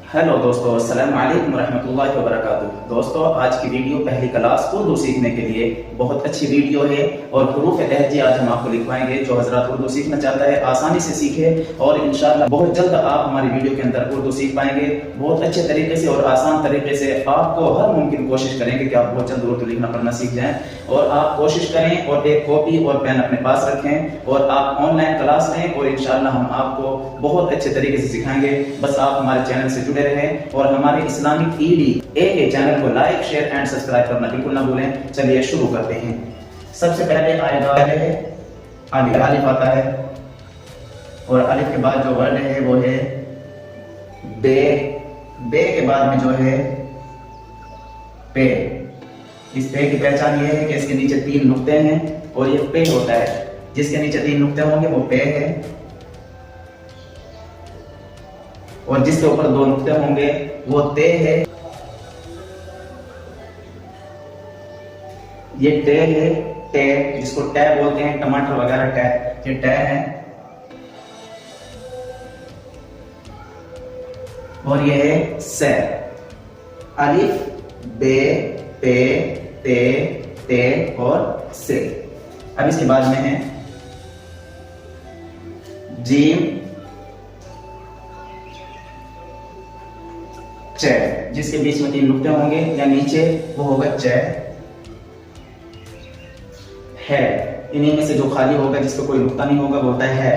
Hello दोस्तों, अस्सलाम वालेकुम रहमतुल्लाहि व बरकातुहू। दोस्तों, आज की वीडियो पहली क्लास उर्दू सीखने के लिए बहुत अच्छी वीडियो है और हुरूफ तहज्जी आज हम आपको लिखवाएंगे। जो हजरत उर्दू सीखना चाहता है आसानी से सीखे और इंशाअल्लाह बहुत जल्द आप हमारी वीडियो के अंदर उर्दू सीख पाएंगे बहुत अच्छे तरीके से और आसान तरीके से। आपको हर मुमकिन कोशिश करेंगे कि आप बहुत जल्द उर्दू लिखना पढ़ना सीख जाएं और आप कोशिश करें और एक कॉपी और पेन अपने पास रखें और आप ऑनलाइन क्लास लें और इंशाअल्लाह हम आपको बहुत अच्छे तरीके से सिखाएंगे। बस आप हमारे चैनल से जुड़े रहें और हमारे इस्लामिक ED चैनल को लाइक, शेयर एंड सब्सक्राइब करना बिल्कुल ना भूलें। चलिए शुरू करते हैं। सबसे पहले आएगा अलिफ। अलिफ आता है और अलिफ के बाद जो वर्ड है वो है बे। बे के बाद में जो है पे। इस पे की पहचान ये है कि इसके नीचे 3 नुक्ते हैं और ये पे होता है। जिसके नीचे 3 नुक्ते होंगे वो पे है और जिसके ऊपर 2 नुक्ते होंगे वो ते है। ये टे है, टे जिसको टे बोलते हैं, टमाटर वगैरह टे, ये टे है। और ये है से। अलिफ, बे, पे, ते, ते और से। अब इसके बाद में है जीम, च, जिसके बीच में 3 नुक्ते होंगे या नीचे वो होगा च। है, इन्हीं में से जो खाली होगा जिसका कोई नुक्ता नहीं होगा वो होता है।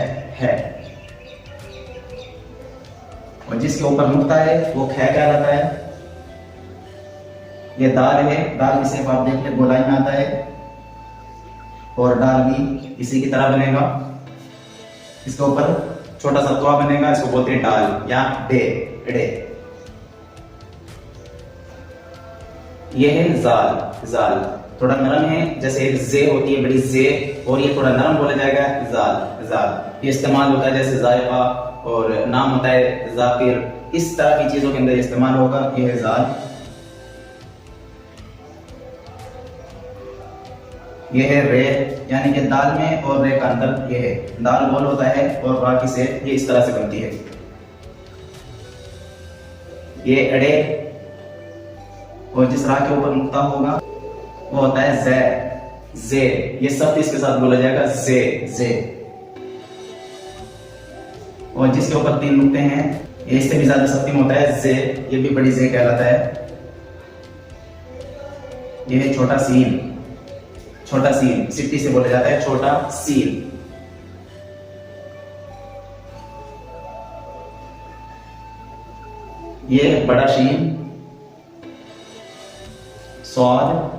और जिसके ऊपर नुक्ता है वो ख कहलाता है। ये दाल है, दाल में सिर्फ आप देख ले गोलाई में आता है और दाल भी इसी की तरह बनेगा। इसके ऊपर छोटा सा तवा बनेगा, इसको बोलते हैं डाल या डे, डे। ये है जाल। जाल थोड़ा नरम है, जैसे जे होती है बड़ी जे, और ये थोड़ा नरम बोला जाएगा जाल। जाल ये इस्तेमाल होता है जैसे जायका और नाम होता है जाकिर, इस तरह की चीजों के अंदर इस्तेमाल होगा। ये है जाल। ये है रे, यानी कि दाल में और रे का अंदर ये है। दाल गोल होता है और बाकी से ये इस तरह से बनती है। ये अड़े और जिस राह के ऊपर नुक्ता होगा वो होता है जे। जे ये सब इसके साथ बोला जाएगा जे, जे। और जिसके ऊपर 3 नुक्ते हैं ये इससे भी ज्यादा सख्ती में होता है जे, ये भी बड़ी जे कहलाता है। ये है छोटा सीन। छोटा सीन सिट्टी से बोला जाता है छोटा सीन। ये बड़ा शीन, स्वाद।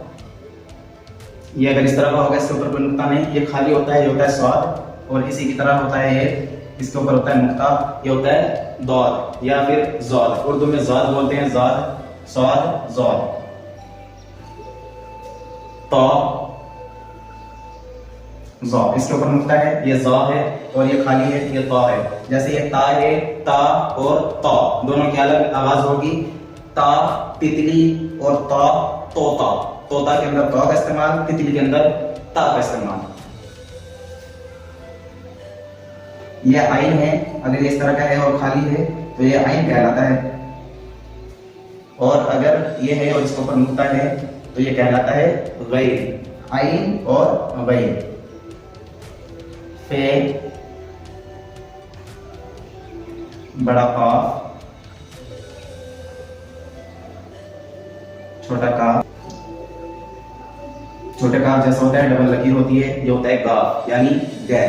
ये अगर इस तरह का होगा इसके ऊपर कोई नुक्ता नहीं, ये खाली होता है, ये होता है स्वाद। और इसी की तरह होता है ये, इसके ऊपर होता है नुक्ता, ये होता है दौद या फिर जौद। उर्दू में जौद बोलते हैं, जौद, स्वाद, जौद। तो जौ, इसके ऊपर नुक्ता है, ये जौ है और ये खाली है, ये तो है। जैसे ये ता है, ता और तो दोनों की अलग आवाज होगी। ता तितली और ता तोता। तोता के अंदर तो का इस्तेमाल, तितली के अंदर ता का इस्तेमाल। ये आइन है, अगर इस तरह का है और खाली है तो ये आइन कहलाता है। और अगर ये है और इसके ऊपर नुक्ता है तो ये कहलाता है गैर। आइन और गैर। फे, बड़ा काफ, छोटा काफ। छोटे काफ जैसा होता है, डबल लकीर होती है, ये होता है गाफ यानी गै।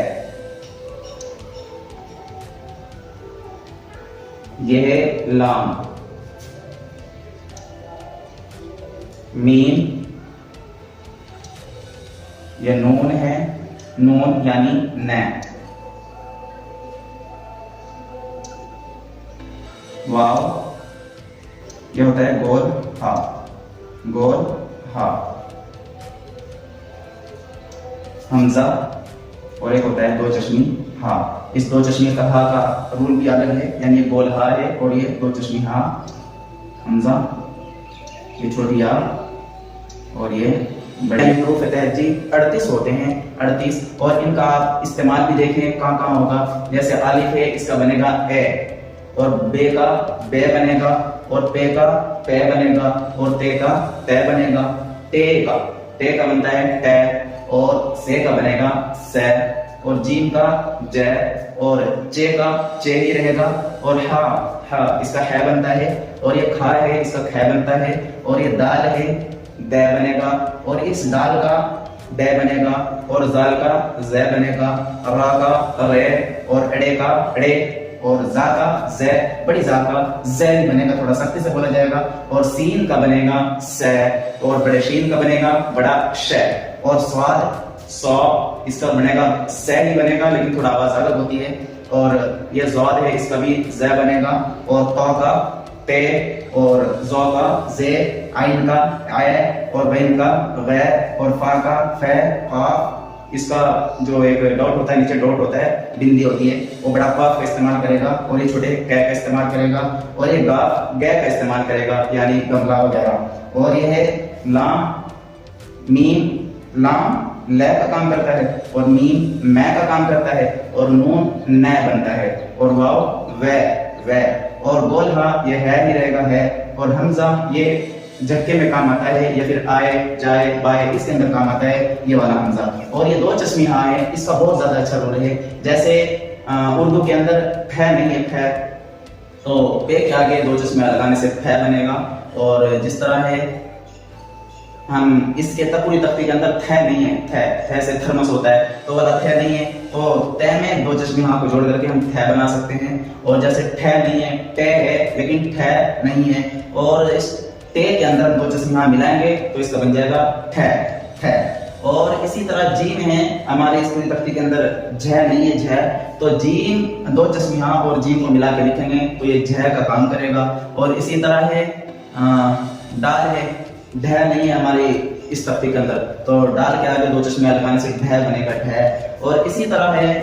ये है लाम। मीम, ये नून है, नून यानी न। वाव, ये होता है गोल हा, गोल हा। हमजा और एक होता है 2 चश्मी हा। इस 2 चश्मी का हा का रूल भी अलग है, यानी ये गोल हा है और ये 2 चश्मी हा। हमजा, ये छोटी आ और ये बड़े। हुरूफ तहज्जी 38 होते हैं, 38। और इनका आप इस्तेमाल भी देखें कहाँ कहाँ होगा। जैसे अलिफ है, इसका बनेगा ए, और बे का बे बनेगा, और पे का पे बनेगा, और ते का ते बनेगा। टे का बनता है टे, और से का बनेगा से, और जीम का जय, और चे का चे ही रहेगा, और हा इसका है बनता है, और ये खा है इसका खे बनता है, और ये दाल है दे बनेगा, और इस दाल का डे बनेगा, और जाल का जै बनेगा, रा का रे, और अड़े का अड़े, और जा का जै, बड़ी जा का जै बनेगा, थोड़ा सख्ती से बोला जाएगा, और सीन का बनेगा से, और बड़े शीन का बनेगा बड़ा श, और स्वाद सौ इसका बनेगा से ही बनेगा, लेकिन थोड़ा आवाज अलग होती है, और ये जौद है इसका भी जै बनेगा, और तौ का ते, और जौ का जे, आइन का आय, और बैन का गै, और फा का फै फा, इसका जो एक डॉट होता है नीचे डॉट होता है बिंदी होती है, वो बड़ा काफ का इस्तेमाल करेगा, और ये छोटे कै का इस्तेमाल करेगा, और ये गा गै का इस्तेमाल करेगा यानी गमला वगैरह, और ये है लाम मीम, लाम ले का काम करता है, और मीम मै का काम करता है, और नून नै बनता है, और वाव वै, और गोल हा ये है ही रहेगा है, और हमजा ये झटके में काम आता है, या फिर आए जाए बाए इसके अंदर काम आता है ये वाला हमजा। और ये दो चश्मी हाँ है, इसका बहुत ज्यादा अच्छा रोल है। जैसे उर्दू के अंदर फै नहीं है फै, तो पे के आगे दो चश्मे लगाने से फै बनेगा, और जिस तरह है हम इसके पूरी तख्ती के अंदर थे नहीं है, थे से थर्मस होता है, तो वाला थे नहीं है, तो ते में दो चश्मे हाँ को जोड़ करके हम थे बना सकते हैं। और जैसे थे नहीं है टे है, लेकिन थे नहीं है, और इस टे के अंदर दो चश्मे हाँ मिलाएंगे तो इसका बन जाएगा थे। और इसी तरह जीम है हमारे इस पूरी तख्ती के अंदर झ नहीं है झ, तो जीम दो चश्मे हाँ और जीम को मिला के लिखेंगे तो ये झ का काम करेगा। और इसी तरह है डाल है, ढ नहीं है हमारे इस तख्ती के अंदर, तो डाल के आगे दो चश्मे लगाने से ढ बनेगा ढ। और इसी तरह है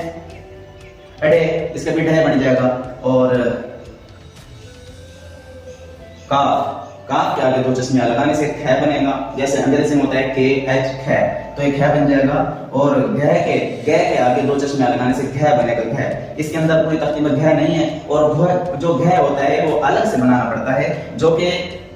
अड़े, इसका भी ढ बन जाएगा। और काफ के आगे दो चश्मे लगाने से ख बनेगा, जैसे अंग्रेजी में होता है के एच ख, तो एक ख बन जाएगा। और ग के आगे दो चश्मे लगाने से घ बनेगा घ। इसके अंदर पूरी तख्ती में घ नहीं है, और जो घ होता है वो अलग से बनाना पड़ता है, जो कि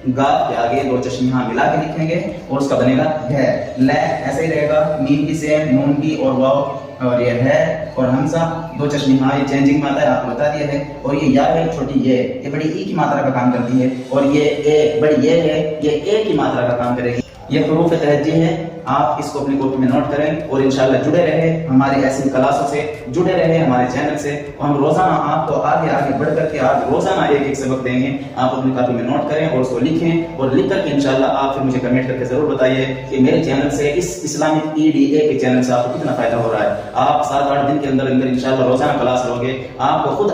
गाफ के आगे दो चश्मे हाँ मिला के लिखेंगे और उसका बनेगा घ। ल ऐसे ही रहेगा, मीम की सेम, नून की, और वाव, और ये है, और हमजा दो चश्मे हाँ ये चेंजिंग में आता है, आपको बता दिया है। और ये या है छोटी ये बड़ी ई की मात्रा का काम करती है, और ये ए बड़ी ये है, ये ए की मात्रा का काम करेगी। ये हुरूफ तहज्जी है, आप इसको अपनी कॉपी में नोट करें और इंशाल्लाह जुड़े रहे हमारी ऐसी क्लासों से, जुड़े रहे हमारे चैनल से। और हम रोजाना आपको आगे बढ़ करके आज रोजाना एक सबक देंगे। आप अपनी कॉपी में नोट करें और उसको लिखें, और लिख करके इंशाल्लाह आप फिर मुझे कमेंट करके जरूर बताइए कि मेरे चैनल से, इस इस्लामिक EDA के चैनल से आपको कितना फायदा हो रहा है। आप 7-8 दिन के अंदर इंशाल्लाह रोजाना क्लास लोगे, आपको खुद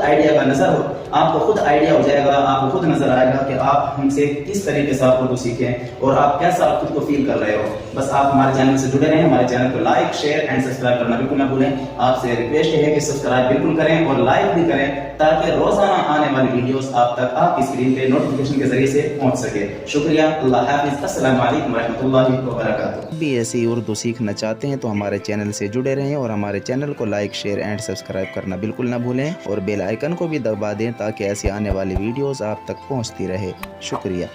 आइडिया हो जाएगा, आपको खुद नजर आएगा कि आप हमसे किस तरीके से आप उर्दू सीखें और आप कैसा खुद को फील कर रहे हो। बस आप हमारे चैनल से जुड़े रहें, हमारे चैनल को लाइक, शेयर एंड सब्सक्राइब करना बिल्कुल ना भूलें। आपसे रिक्वेस्ट है कि सब्सक्राइब बिल्कुल करें और लाइक भी करें, ताकि रोजाना आने वाली वीडियोस आप तक आपकी स्क्रीन पे नोटिफिकेशन के जरिए से पहुंच सके। शुक्रिया, अल्लाह हाफिज, अस्सलाम वालेकुम रहमतुल्लाहि व बरकातुहू। भी ऐसी उर्दू सीखना चाहते हैं तो हमारे चैनल से जुड़े रहें और हमारे चैनल को लाइक, शेयर एंड सब्सक्राइब करना बिल्कुल ना भूलें, और बेल आइकन को भी दबा दें ताकि ऐसे आने वाली वीडियोस आप तक पहुंचती रहे। शुक्रिया।